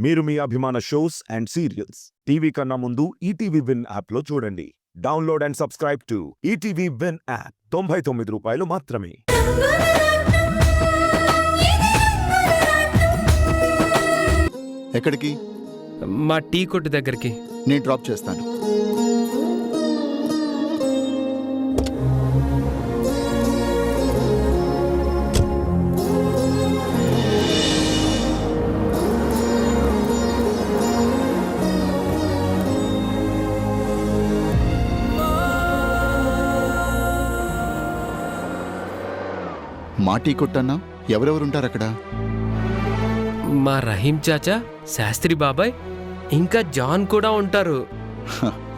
మీరు మీ అభిమాన shows and serials TV కన్నా ముందు ఈటీవీ విన్ యాప్లో చూడండి. Download and subscribe to ETV win app. 99 రూపాయలు మాత్రమే. ఎక్కడికి? మా టీ కొట్టు దగ్గరికి. నేను డ్రాప్ చేస్తాను. మా టీ కొట్టన్నా ఎవరెవరుంటారు అక్కడ? మా రహీం చాచా, శాస్త్రి బాబాయ్, ఇంకా జాన్ కూడా ఉంటారు.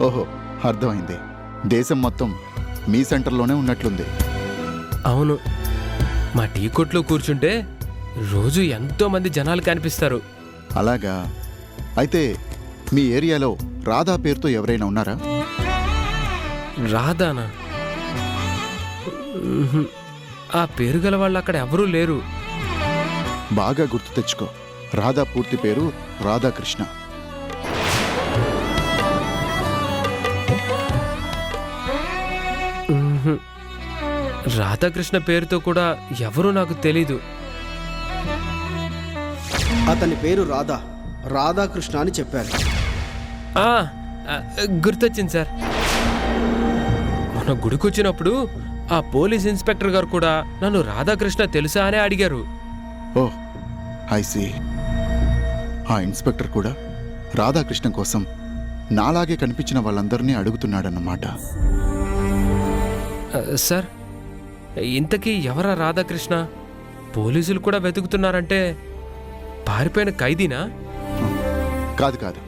ఓహో, అర్థమైంది. దేశం మొత్తం మీ సెంటర్లోనే ఉన్నట్లుంది. అవును, మా టీ కొట్లో కూర్చుంటే రోజు ఎంతో మంది జనాలు కనిపిస్తారు. అలాగా? అయితే మీ ఏరియాలో రాధా పేరుతో ఎవరైనా ఉన్నారా? రాధానా? ఆ పేరు గల వాళ్ళు అక్కడ ఎవరూ లేరు. బాగా గుర్తు తెచ్చుకో. రాధా పూర్తి పేరు రాధాకృష్ణ. రాధాకృష్ణ పేరుతో కూడా ఎవరూ నాకు తెలీదు. అతని పేరు రాధాకృష్ణ అని చెప్పారు. గుర్తొచ్చింది సార్. మన గుడికొచ్చినప్పుడు ఆ పోలీస్ ఇన్స్పెక్టర్ గారు కూడా నన్ను రాధాకృష్ణ తెలుసా అనే అడిగారు. ఓహ్, ఐ సీ. ఆ ఇన్స్పెక్టర్ కూడా రాధాకృష్ణ కోసం నాలాగే కనిపించిన వాళ్ళందరినీ అడుగుతున్నాడన్నమాట. సార్, ఇంతకీ ఎవరా రాధాకృష్ణ? పోలీసులు కూడా వెతుకుతున్నారంటే పారిపోయిన ఖైదీనా? కాదు కాదు,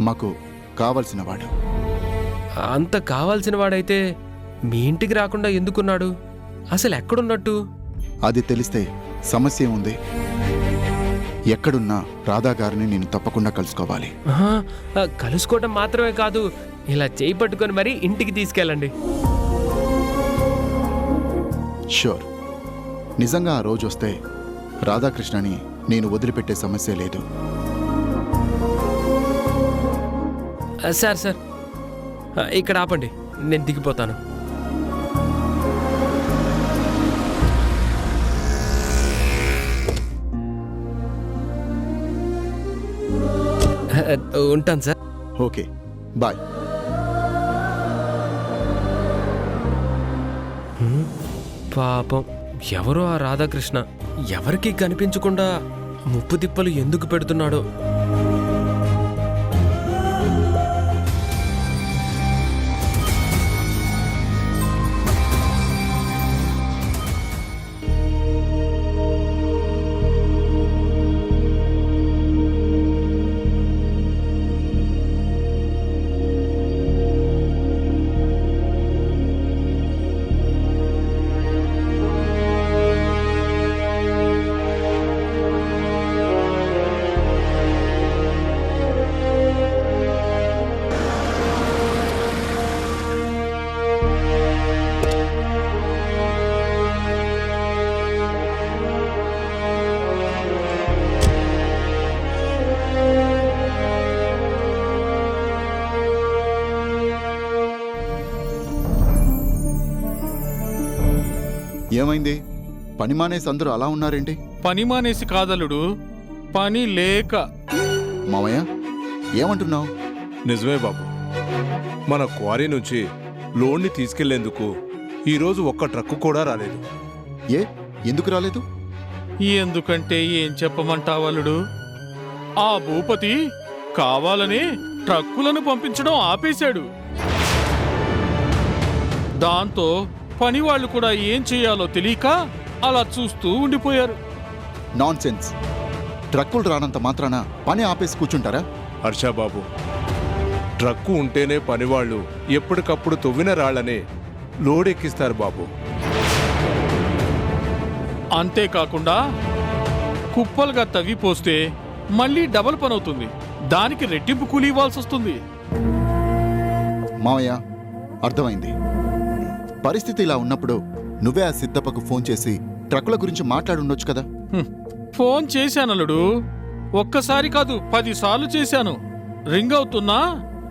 మాకు కావలసిన వాడు. అంత కావాల్సిన వాడైతే మీ ఇంటికి రాకుండా ఎందుకున్నాడు? అసలు ఎక్కడున్నట్టు? అది తెలిస్తే సమస్య ఉంది. ఎక్కడున్నా రాధా గారిని నేను తప్పకుండా కలుసుకోవాలి. కలుసుకోవటం మాత్రమే కాదు, ఇలా చేయి పట్టుకొని మరీ ఇంటికి తీసుకెళ్ళండి. షూర్. నిజంగా ఆ రోజు వస్తే రాధాకృష్ణని నేను వదిలిపెట్టే సమస్య లేదు. సార్ ఇక్కడ ఆపండి, నేను దిగిపోతాను. ఉంటాను సార్. Okay, bye. పాపం, ఎవరో ఆ రాధాకృష్ణ ఎవరికీ కనిపించకుండా ముప్పు తిప్పలు ఎందుకు పెడుతున్నాడో. ఏమైంది? పని మానేసి అందరూ అలా ఉన్నారేంటి? పని మానేసి కాదలుడు, పని లేక. మామయ్య, ఏమంటున్నావు? నిజమే బాబు. మన క్వారీ నుంచి లోన్ని తీసుకెళ్లేందుకు ఈరోజు ఒక్క ట్రక్కు కూడా రాలేదు. ఎందుకు రాలేదు? ఎందుకంటే ఏం చెప్పమంటావలుడు, ఆ భూపతి కావాలని ట్రక్కులను పంపించడం ఆపేశాడు. దాంతో పని వాళ్ళు కూడా ఏం చేయాలో తెలియక అలా చూస్తూ ఉండిపోయారు. నాన్సెన్స్. ట్రక్కులు రానంత మాత్రాన పని ఆపేసి కూర్చుంటారా? హర్షాబాబు, ట్రక్కు ఉంటేనే పనివాళ్లు ఎప్పటికప్పుడు తవ్విన రాళ్లనే లోడెక్కిస్తారు బాబు. అంతేకాకుండా కుప్పలుగా తవ్విపోస్తే మళ్ళీ డబల్ పని అవుతుంది. దానికి రెట్టింపు కూలి ఇవ్వాల్సి వస్తుంది. మావయ్య, అర్థమైంది. పరిస్థితి ఇలా ఉన్నప్పుడు నువ్వే ఆ సిద్ధప్పకు ఫోన్ చేసి ట్రక్కుల గురించి మాట్లాడుండొచ్చు కదా. ఫోన్ చేశానలుడు, ఒక్కసారి కాదు 10 సార్లు చేశాను. రింగ్ అవుతున్నా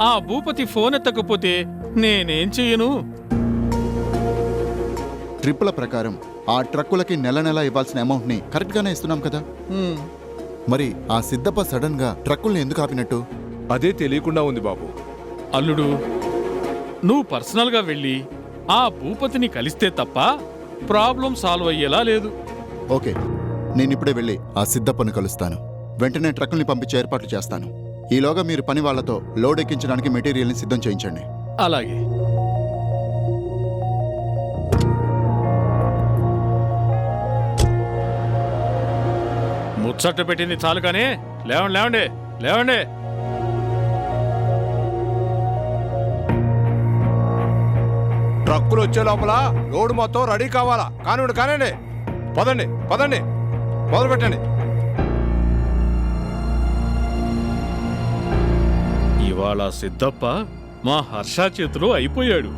ఆ భూపతి ఫోన్ ఎత్తకపోతే నేనేం చెయ్యను? ట్రిప్పుల ప్రకారం ఆ ట్రక్కులకి నెల నెల ఇవ్వాల్సిన అమౌంట్ని కరెక్ట్గానే ఇస్తున్నాం కదా. హ్మ్. మరి ఆ సిద్ధప్ప సడన్గా ట్రక్కుల్ని ఎందుకు ఆపినట్టు? అదే తెలియకుండా ఉంది బాబు. అల్లుడు, నువ్వు పర్సనల్గా వెళ్ళి ఆ భూపతిని కలిస్తే తప్ప ప్రాబ్లం సాల్వ్ అయ్యేలా లేదు. ఓకే, నేనిప్పుడే వెళ్ళి ఆ సిద్ధప్పను కలుస్తాను. వెంటనే ట్రక్కుల్ని పంపించే ఏర్పాట్లు చేస్తాను. ఈలోగా మీరు పని వాళ్లతో లోడ్ ఎక్కించడానికి మెటీరియల్ని సిద్ధం చేయించండి. అలాగే. ముచ్చట పెట్టింది చాలు కానీ లేవండి లేవండి లేవండి. ట్రక్కులు వచ్చే లోపల లోడ్ మొత్తం రెడీ కావాలా. కానివ్వండి. పదండి మొదలు పెట్టండి. ఇవాళ సిద్ధప్ప మా హర్ష చేతిలో అయిపోయాడు.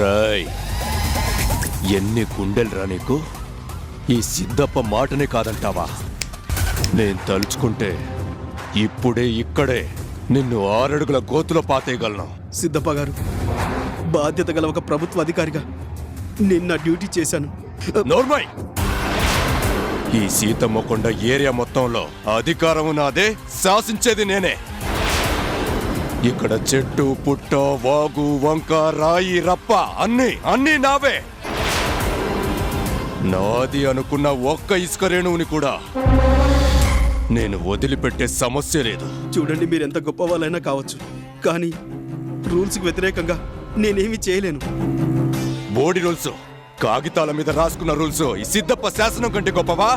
రాయ్, ఎన్ని గుండెలరా నీకు? ఈ సిద్ధప్ప మాటనే కాదంటావా? నేను తలుచుకుంటే ఇప్పుడే ఇక్కడే నిన్ను 6 అడుగుల గోతులో పాతేయగలను. సిద్ధప్ప గారు, బాధ్యత గల ఒక ప్రభుత్వ అధికారిగా నిన్న డ్యూటీ చేశాను. నోర్మై! ఈ సీతమ్మకొండ ఏరియా మొత్తంలో అధికారం నాదే, శాసించేది నేనే. ఇక్కడ చెట్టు పుట్ట వాగు వంక రాయి రప్ప అన్నీ నావే. నాది అనుకున్న ఒక్క ఇసుక రేణువుని కూడా నేను వదిలిపెట్టే సమస్య లేదు. చూడండి, మీరెంత గొప్ప వాళ్ళైనా కావచ్చు, కానీ రూల్స్కి వ్యతిరేకంగా నేనేమీ చేయలేను. బోడి రూల్స్, కాగితాల మీద రాసుకున్న రూల్స్ ఈ సిద్ధప్ప శాసనం కంటే గొప్పవా?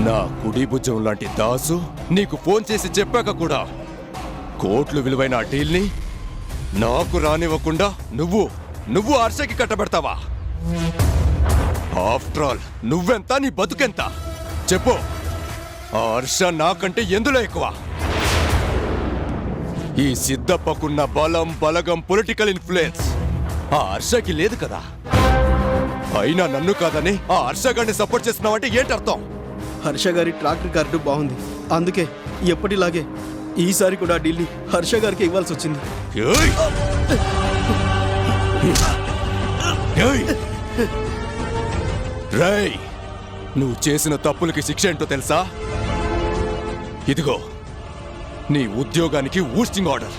నా కుడి భుజం లాంటి దాసు నీకు ఫోన్ చేసి చెప్పాక కూడా కోట్లు విలువైన ఆ డీల్ని నాకు రానివ్వకుండా నువ్వు హర్షకి కట్టబెడతావా? ఆఫ్టర్ ఆల్ నువ్వెంత, నీ బతుకెంత? చెప్పు. ఆ హర్ష నాకంటే ఎందులో ఎక్కువ? ఈ సిద్ధప్పకున్న బలం బలగం పొలిటికల్ ఇన్ఫ్లుయెన్స్ ఆ హర్షకి లేదు కదా. అయినా నన్ను కాదని ఆ హర్షగాడిని సపోర్ట్ చేస్తున్నావంటే ఏంటర్థం? హర్ష గారి ట్రాక్ రికార్డు బాగుంది, అందుకే ఎప్పటిలాగే ఈసారి కూడా డీల్ని హర్ష గారికి ఇవ్వాల్సి వచ్చింది. ఏయ్! ఏయ్! రేయ్, నువ్వు చేసిన తప్పులకి శిక్ష ఏంటో తెలుసా? ఇదిగో నీ ఉద్యోగానికి ఊస్టింగ్ ఆర్డర్.